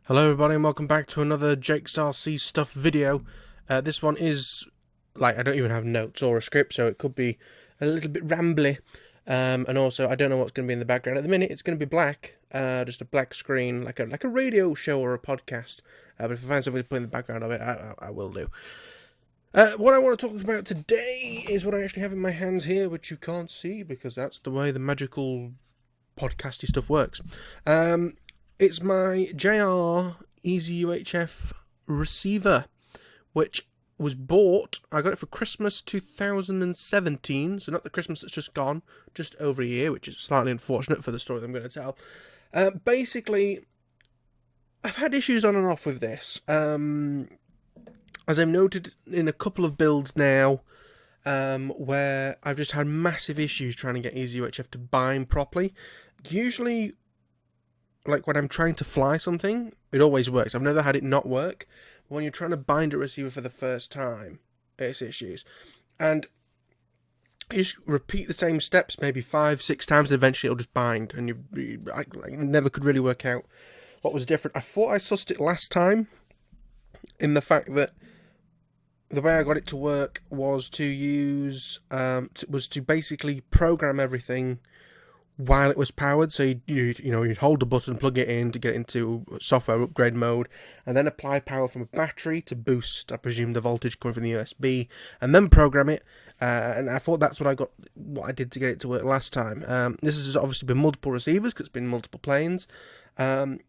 Hello everybody and welcome back to another Jake's RC Stuff video. This one is, I don't even have notes or a script, so it could be a little bit rambly. And also, I don't know what's going to be in the background. At the minute, it's going to be black, just a black screen, like a radio show or a podcast. But if I find something to put in the background of it, I will do. What I want to talk about today is what I actually have in my hands here, which you can't see because that's the way the magical podcasty stuff works. It's my JR EZUHF receiver, which was bought, I got it for Christmas 2017, so not the Christmas that's just gone, just over a year, which is slightly unfortunate for the story that I'm going to tell. Basically, I've had issues on and off with this. As I've noted in a couple of builds now, where I've just had massive issues trying to get EZUHF to bind properly. Usually, like when I'm trying to fly something, it always works. I've never had it not work. But when you're trying to bind a receiver for the first time, it's issues. And you just repeat the same steps maybe 5-6 times, and eventually it'll just bind. And I never could really work out what was different. I thought I sussed it last time in the fact that the way I got it to work was to use, was to basically program everything while it was powered. So you'd hold the button, plug it in to get into software upgrade mode, and then apply power from a battery to boost, I presume, the voltage coming from the USB, and then program it. And I thought that's what I did to get it to work last time. This has obviously been multiple receivers because it's been multiple planes. I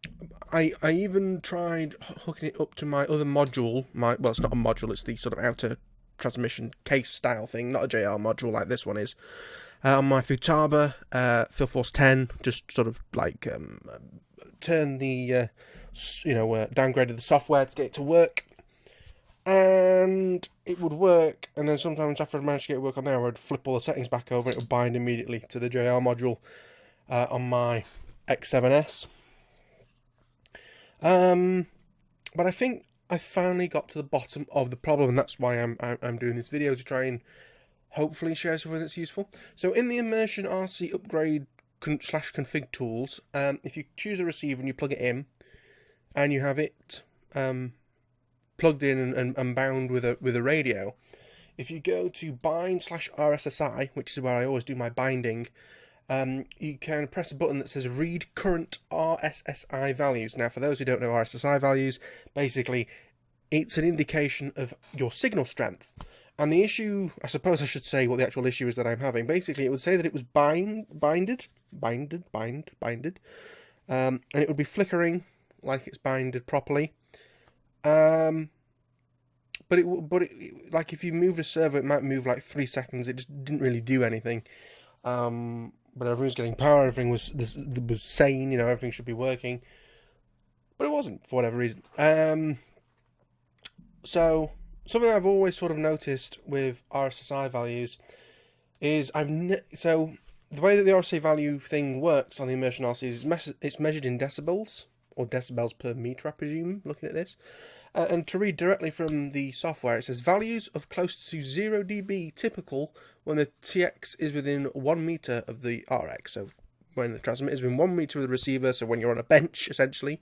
even tried hooking it up to my other module. Well, it's not a module; it's the sort of outer transmission case style thing, not a JR module like this one is. On my Futaba Philforce 10, just sort of like turn the downgraded the software to get it to work, and it would work. And then sometimes after I managed to get it to work on there, I would flip all the settings back over, and it would bind immediately to the JR module on my X7S. But I think I finally got to the bottom of the problem, and that's why I'm doing this video, to try and hopefully share something that's useful. So in the Immersion RC upgrade /config tools, if you choose a receiver and you plug it in, and you have it plugged in and bound with a radio, if you go to bind /RSSI, which is where I always do my binding, you can press a button that says read current RSSI values. Now, for those who don't know RSSI values, basically it's an indication of your signal strength. And the issue, I suppose I should say what the actual issue is that I'm having. Basically, it would say that it was binded, and it would be flickering like it's binded properly. But like if you moved a servo, it might move like 3 seconds. It just didn't really do anything. But everything was getting power. Everything was sane. Everything should be working, but it wasn't for whatever reason. So something I've always sort of noticed with RSSI values is so the way that the RSSI value thing works on the Immersion RC is it's measured in decibels, or decibels per meter, I presume, looking at this. And to read directly from the software, it says values of close to 0 dB typical when the TX is within 1 meter of the RX. So when the transmitter is within 1 meter of the receiver, so when you're on a bench, essentially,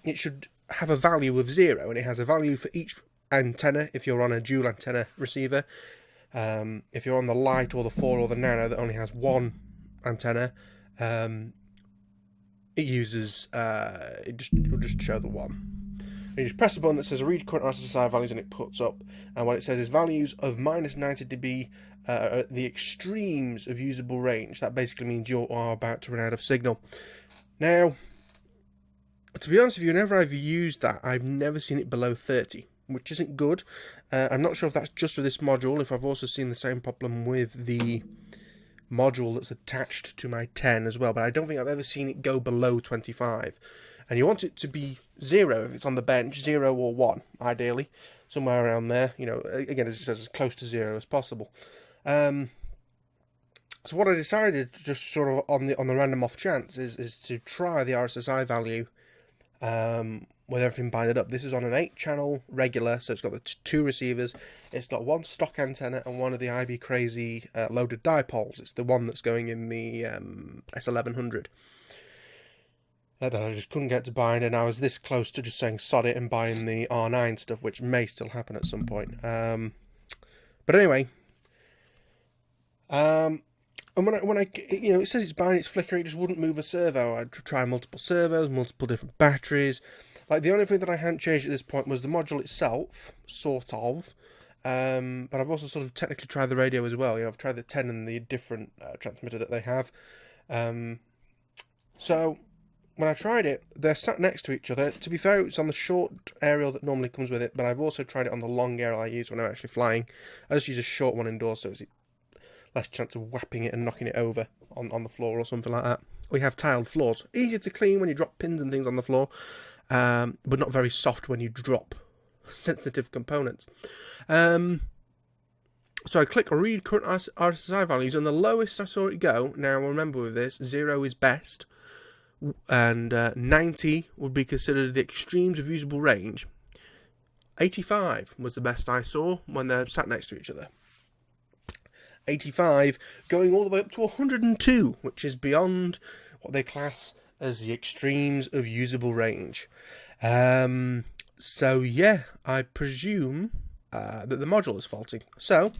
it should have a value of 0, and it has a value for each antenna if you're on a dual antenna receiver. If you're on the light or the 4 or the nano that only has one antenna, it uses it'll just show the 1. You just press the button that says read current RSSI values, and it puts up, and what it says is values of -90 dB are the extremes of usable range. That basically means you are about to run out of signal. Now, to be honest with you, whenever I've used that, I've never seen it below 30, which isn't good. I'm not sure if that's just with this module, if I've also seen the same problem with the module that's attached to my 10 as well, but I don't think I've ever seen it go below 25. And you want it to be 0 if it's on the bench, 0 or 1, ideally, somewhere around there. Again, as it says, as close to 0 as possible. So what I decided, just sort of on the random off chance, is to try the RSSI value with everything binded up. This is on an 8-channel regular, so it's got the 2 receivers. It's got one stock antenna and one of the IB Crazy loaded dipoles. It's the one that's going in the S1100. that I just couldn't get to bind, and I was this close to just saying sod it and buying the R9 stuff, which may still happen at some point. But anyway, and when I you know, it says it's binding, it's flickering, it just wouldn't move a servo. I'd try multiple servos, multiple different batteries. Like, the only thing that I hadn't changed at this point was the module itself, sort of. But I've also sort of technically tried the radio as well. You know, I've tried the 10 and the different transmitter that they have. So when I tried it, they're sat next to each other. To be fair, it's on the short aerial that normally comes with it, but I've also tried it on the long aerial I use when I'm actually flying. I just use a short one indoors, so it's less chance of whapping it and knocking it over on the floor or something like that. We have tiled floors. Easier to clean when you drop pins and things on the floor, but not very soft when you drop sensitive components. So I click read current RSSI values, and the lowest I saw it go, now remember with this, 0 is best, and 90 would be considered the extremes of usable range. 85 was the best I saw when they're sat next to each other. 85 going all the way up to 102, which is beyond what they class as the extremes of usable range. So yeah, I presume that the module is faulty. So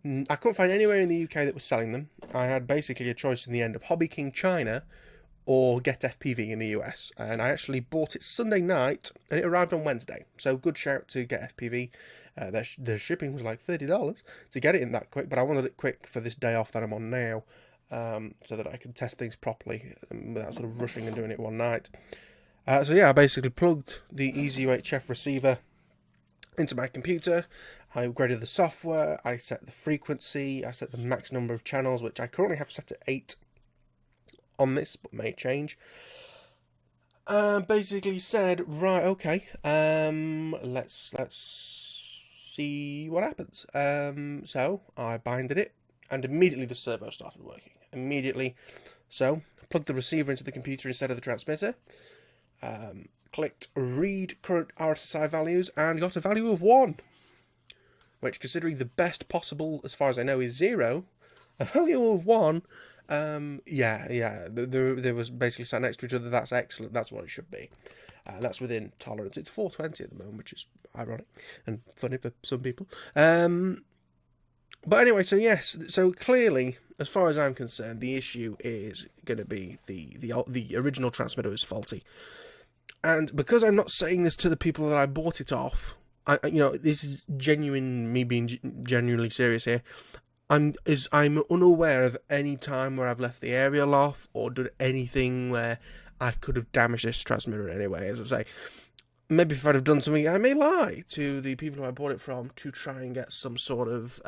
I couldn't find anywhere in the UK that was selling them. I had basically a choice in the end of Hobby King China or Get FPV in the US, and I actually bought it Sunday night and it arrived on Wednesday. So good shout to Get FPV. Their shipping was like $30 to get it in that quick, but I wanted it quick for this day off that I'm on now, so that I could test things properly without sort of rushing and doing it one night. So yeah, I basically plugged the EZUHF receiver into my computer. I upgraded the software, I set the frequency, I set the max number of channels, which I currently have set at 8 on this, but may change. Basically said, right, okay, let's see what happens. So I binded it, and immediately the servo started working. Immediately. So I plugged the receiver into the computer instead of the transmitter. Clicked read current RSSI values and got a value of 1, which, considering the best possible as far as I know is 0, a value of 1, yeah, they was basically sat next to each other. That's excellent. That's what it should be. That's within tolerance. It's 420 at the moment, which is ironic and funny for some people. But anyway, so yes, so clearly, as far as I'm concerned, the issue is going to be the original transmitter is faulty. And because I'm not saying this to the people that I bought it off, you know, this is genuine, me being genuinely serious here. I'm unaware of any time where I've left the aerial off or done anything where I could have damaged this transmitter in any way. As I say, maybe if I'd have done something, I may lie to the people who I bought it from to try and get some sort of,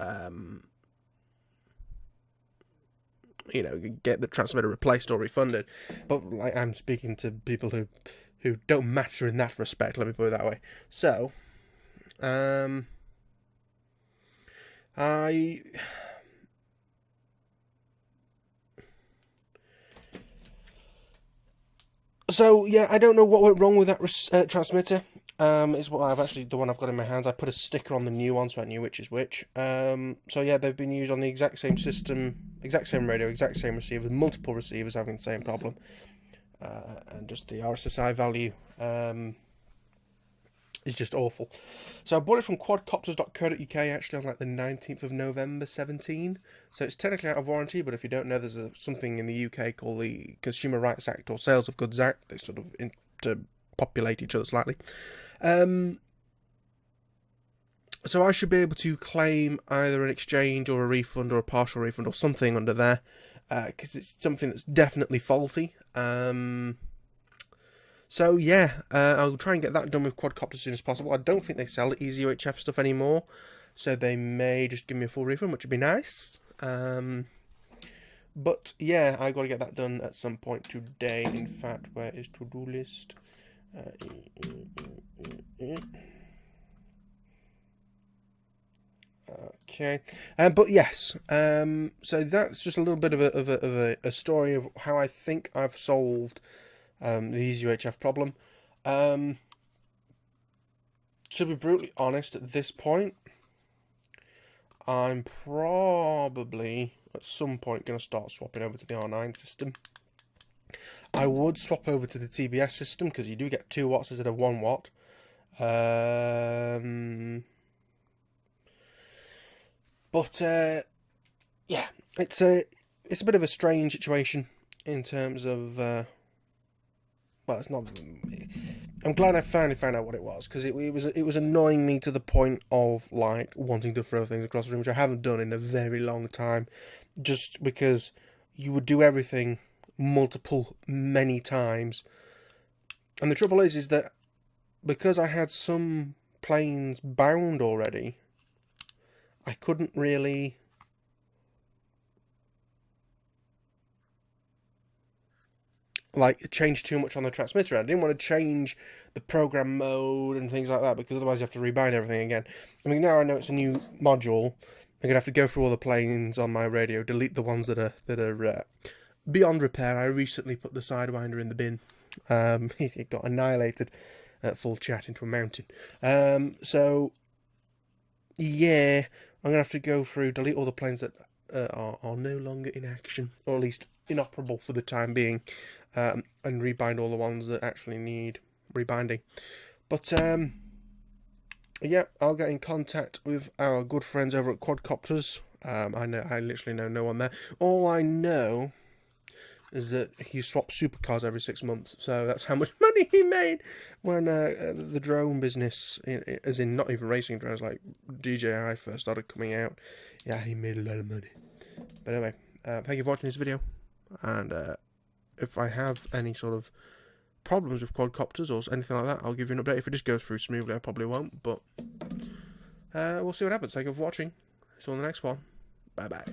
you know, get the transmitter replaced or refunded. But like, I'm speaking to people who don't matter in that respect, let me put it that way. So, So yeah, I don't know what went wrong with that transmitter. It's what I've actually, the one I've got in my hands. I put a sticker on the new one so I knew which is which. So yeah, they've been used on the exact same system, exact same radio, exact same receiver, multiple receivers having the same problem. And just the RSSI value is just awful. So I bought it from quadcopters.co.uk actually on like the 19th of November 17. So it's technically out of warranty, but if you don't know, there's something in the UK called the Consumer Rights Act or Sales of Goods Act. They sort of interpopulate each other slightly. So I should be able to claim either an exchange or a refund or a partial refund or something under there, because it's something that's definitely faulty. So yeah, I'll try and get that done with Quadcopter as soon as possible. I don't think they sell the EZUHF stuff anymore, so they may just give me a full refund, which would be nice. But yeah, I got to get that done at some point today. In fact, where is to-do list? Okay, but yes, so that's just a little bit of a story of how I think I've solved the EZUHF problem. To be brutally honest, at this point, I'm probably at some point going to start swapping over to the R9 system. I would swap over to the TBS system because you do get 2 watts instead of 1 watt. But yeah, it's a bit of a strange situation in terms of well, it's not. I'm glad I finally found out what it was, because it was annoying me to the point of like wanting to throw things across the room, which I haven't done in a very long time, just because you would do everything many times, and the trouble is that because I had some planes bound already, I couldn't really like change too much on the transmitter. I didn't want to change the program mode and things like that, because otherwise you have to rebind everything again. I mean, now I know it's a new module, I'm gonna have to go through all the planes on my radio, delete the ones that are beyond repair. I recently put the Sidewinder in the bin. It got annihilated at full chat into a mountain. So yeah, I'm gonna have to go through, delete all the planes that are no longer in action, or at least inoperable for the time being, and rebind all the ones that actually need rebinding. But yeah, I'll get in contact with our good friends over at Quadcopters. I literally know no one there. All I know is that he swaps supercars every 6 months, so that's how much money he made when the drone business, as in not even racing drones, like DJI first started coming out. Yeah, he made a lot of money. But anyway, thank you for watching this video, and if I have any sort of problems with quadcopters or anything like that, I'll give you an update. If it just goes through smoothly, I probably won't, but we'll see what happens. Thank you for watching. See you on the next one. Bye bye.